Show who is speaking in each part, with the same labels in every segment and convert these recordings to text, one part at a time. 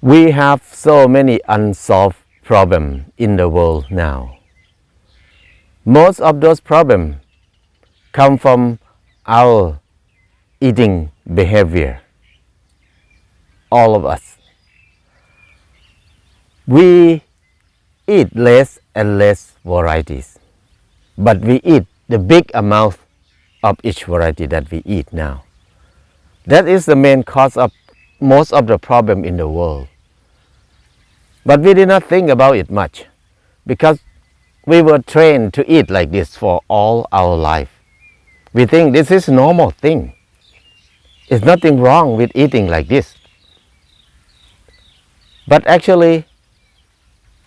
Speaker 1: We have so many unsolved problems in the world now. Most of those problems come from our eating behavior. All of us. We eat less and less varieties, but we eat the big amount of each variety that we eat now. That is the main cause of most of the problem in the world. But we did not think about it much because we were trained to eat like this for all our life. We think this is a normal thing. There's nothing wrong with eating like this. But actually,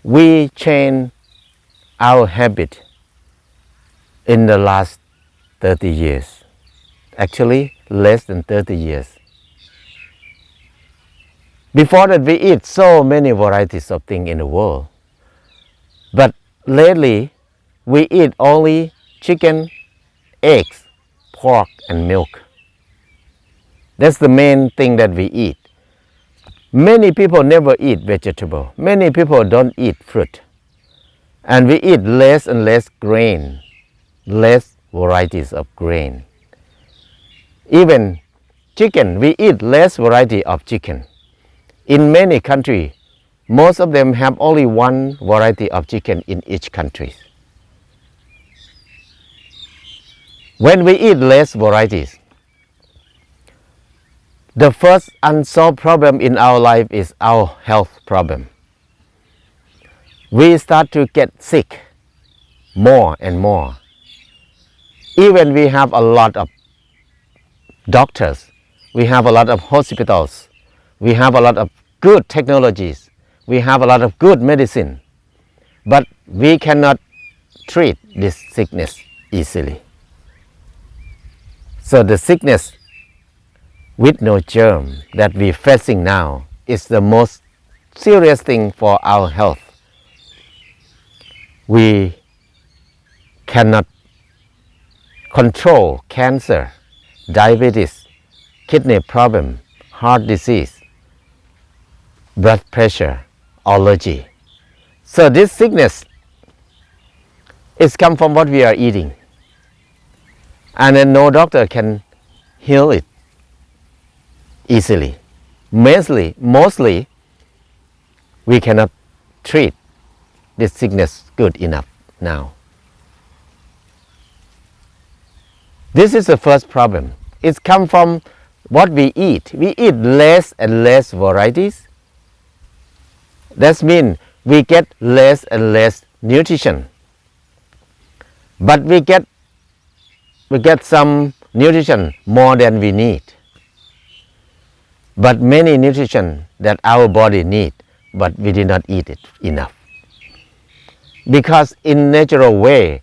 Speaker 1: we changed our habit in the last 30 years. Actually, less than 30 years. Before that, we eat so many varieties of things in the world. But lately, we eat only chicken, eggs, pork, and milk. That's the main thing that we eat. Many people never eat vegetable. Many people don't eat fruit. And we eat less and less grain, less varieties of grain. Even chicken, we eat less variety of chicken. In many countries, most of them have only one variety of chicken in each country. When we eat less varieties, the first unsolved problem in our life is our health problem. We start to get sick more and more. Even we have a lot of doctors, we have a lot of hospitals, we have a lot of good technologies, we have a lot of good medicine, but we cannot treat this sickness easily. So the sickness with no germ that we're facing now is the most serious thing for our health. We cannot control cancer, diabetes, kidney problem, heart disease, blood pressure, allergy. So this sickness is come from what we are eating. And then no doctor can heal it easily. Mostly, we cannot treat this sickness good enough now. This is the first problem. It's come from what we eat. We eat less and less varieties. That means we get less and less nutrition. But we get some nutrition more than we need. But many nutrition that our body need, but we did not eat it enough. Because in natural way,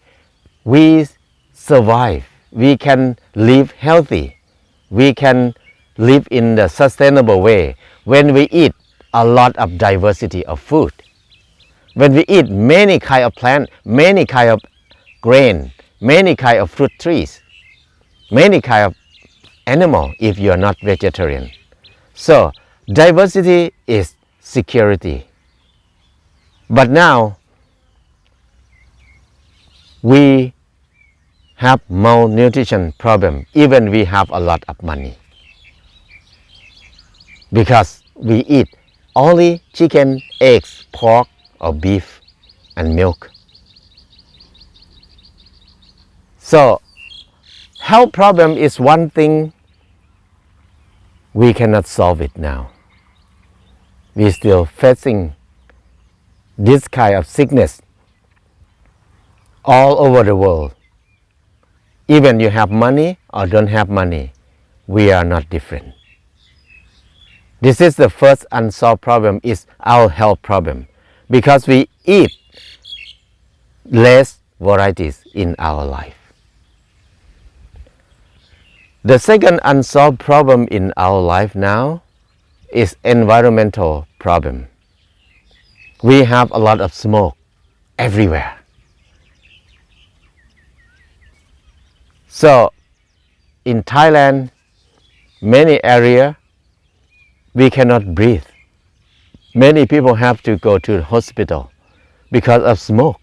Speaker 1: we survive. We can live healthy. We can live in the sustainable way when we eat a lot of diversity of food. When we eat many kind of plant, many kind of grain, many kind of fruit trees, many kind of animal if you are not vegetarian. So diversity is security. But now we have malnutrition problem even we have a lot of money. Because we eat only chicken, eggs, pork or beef and milk. So health problem is one thing we cannot solve it now. We still facing this kind of sickness all over the world. Even you have money or don't have money, we are not different. This is the first unsolved problem, is our health problem, because we eat less varieties in our life. The second unsolved problem in our life now is environmental problem. We have a lot of smoke everywhere. So in Thailand, many areas we cannot breathe Many people have to go to the hospital because of smoke.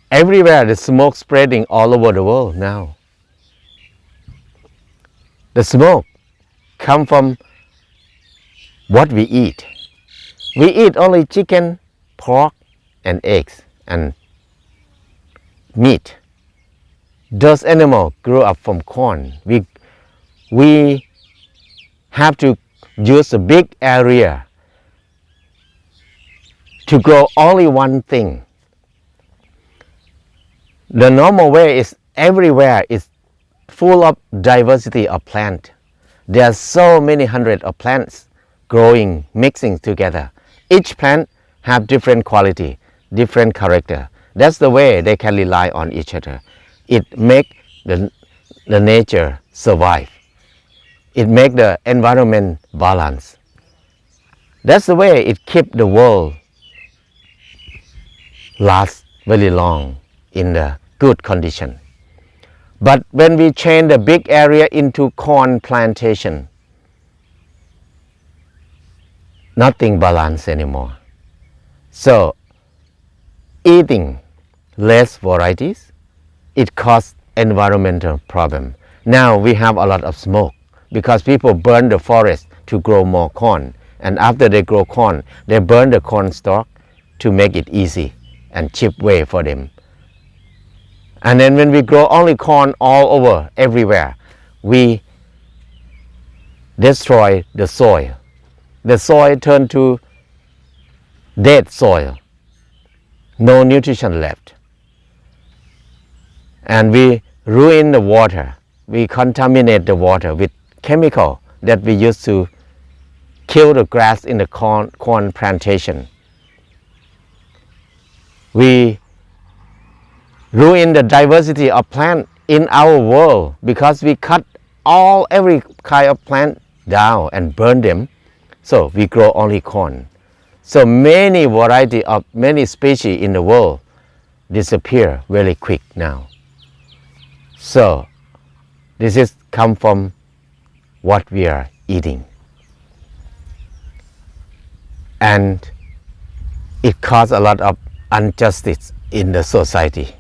Speaker 1: Everywhere the smoke spreading all over the world now. The smoke come from what we eat. We eat only chicken, pork, and eggs and meat. Those animals grew up from corn. We have to use a big area to grow only one thing. The normal way is everywhere is full of diversity of plant. There are so many hundreds of plants growing, mixing together. Each plant have different quality, different character. That's the way they can rely on each other. It make the nature survive. It make the environment balance. That's the way it keep the world last very long in the good condition. But when we change the big area into corn plantation, nothing balance anymore. So eating less varieties, it causes environmental problem. Now we have a lot of smoke because people burn the forest to grow more corn, and after they grow corn, they burn the corn stalk to make it easy and cheap way for them. And then when we grow only corn all over everywhere, we destroy the soil. The soil turns to dead soil, no nutrition left. And we ruin the water. We contaminate the water with chemical that we use to kill the grass in the corn plantation. We ruin the diversity of plant in our world because we cut every kind of plant down and burn them. So we grow only corn. So many variety of many species in the world disappear very quick now. So this is come from what we are eating. And it causes a lot of injustice in the society.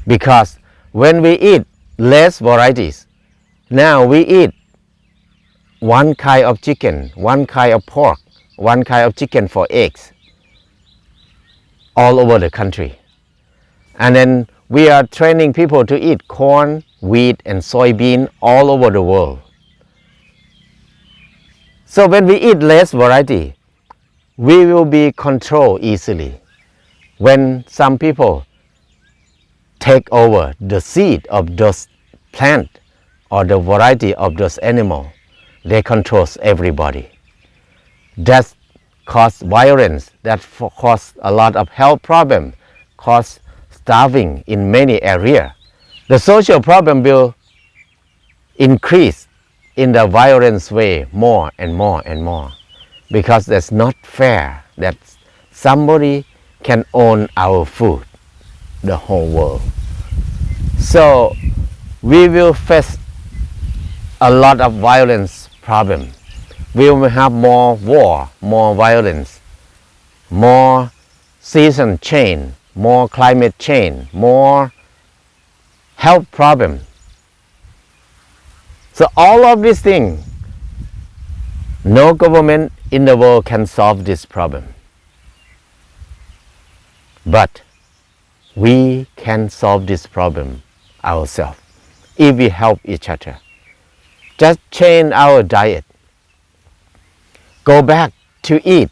Speaker 1: Because when we eat less varieties, now we eat one kind of chicken, one kind of pork, one kind of chicken for eggs all over the country. And then we are training people to eat corn, wheat, and soybean all over the world. So when we eat less variety, we will be controlled easily. When some people take over the seed of those plant or the variety of those animal, they control everybody. That cause violence, that cause a lot of health problem, cause starving in many areas. The social problem will increase in the violence way more and more and more, because that's not fair that somebody can own our food, the whole world. So we will face a lot of violence problem. We will have more war, more violence, more season change, more climate change, more health problem. So all of these things, no government in the world can solve this problem. But we can solve this problem ourselves if we help each other. Just change our diet. Go back to eat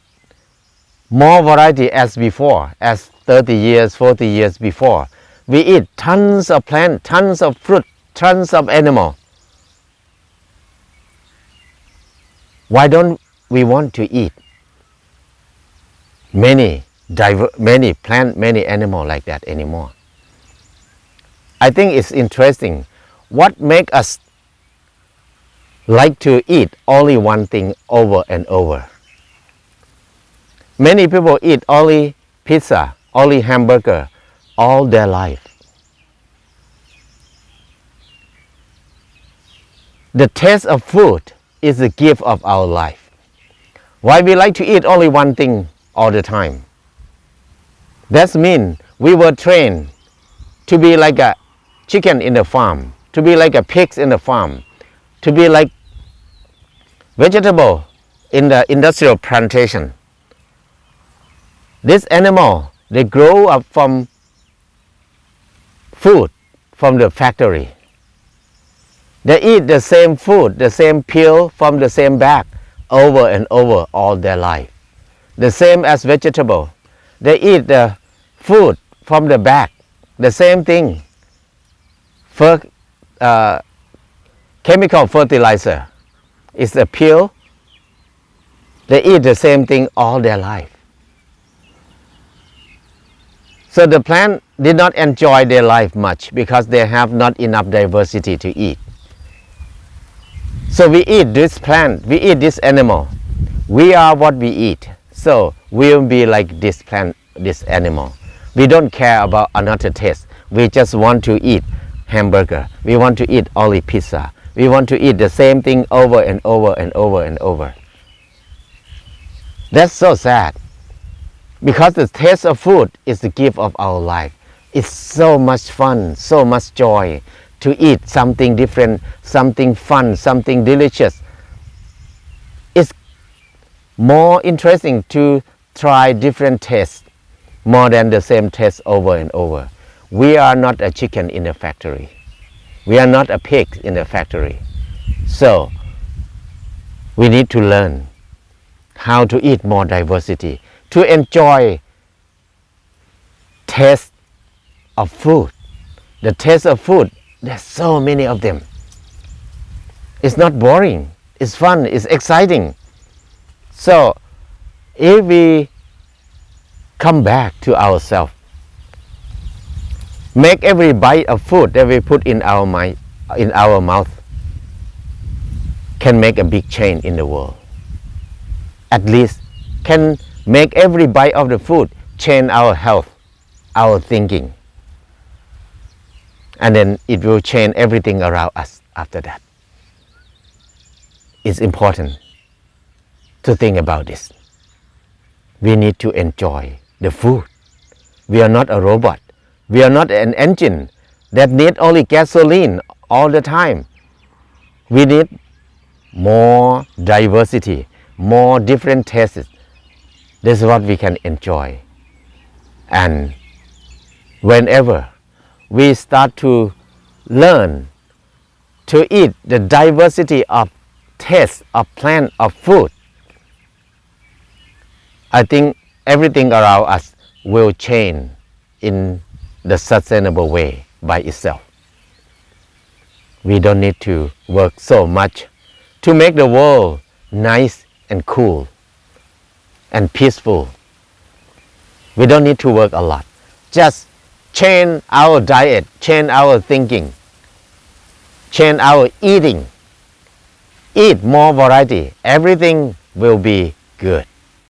Speaker 1: more variety as before, as 30 years, 40 years before. We eat tons of plant, tons of fruit, tons of animal. Why don't we want to eat many plant, many animal like that anymore? I think it's interesting. What makes us like to eat only one thing over and over? Many people eat only pizza, only hamburger all their life. The taste of food is the gift of our life. Why we like to eat only one thing all the time? That means we were trained to be like a chicken in the farm, to be like a pigs in the farm, to be like vegetable in the industrial plantation. This animal, they grow up from food from the factory. They eat the same food, the same peel from the same bag over and over all their life. The same as vegetable. They eat the food from the bag, the same thing. Chemical fertilizer is a peel. They eat the same thing all their life. So the plant did not enjoy their life much because they have not enough diversity to eat. So we eat this plant, we eat this animal. We are what we eat. So we will be like this plant, this animal. We don't care about another taste. We just want to eat hamburger. We want to eat only pizza. We want to eat the same thing over and over and over and over. That's so sad. Because the taste of food is the gift of our life. It's so much fun, so much joy to eat something different, something fun, something delicious. It's more interesting to try different tastes more than the same taste over and over. We are not a chicken in a factory. We are not a pig in a factory. So we need to learn how to eat more diversity, to enjoy taste of food. The taste of food, there's so many of them. It's not boring, it's fun, it's exciting. So if we come back to ourselves, make every bite of food that we put in our mouth can make a big change in the world. At least can make every bite of the food change our health, our thinking. And then it will change everything around us after that. It's important to think about this. We need to enjoy the food. We are not a robot. We are not an engine that need only gasoline all the time. We need more diversity, more different tastes. This is what we can enjoy. And whenever we start to learn to eat the diversity of taste, of plant, of food, I think everything around us will change in the sustainable way by itself. We don't need to work so much to make the world nice and cool and peaceful. We don't need to work a lot. Just change our diet, change our thinking, change our eating. Eat more variety. Everything will be good.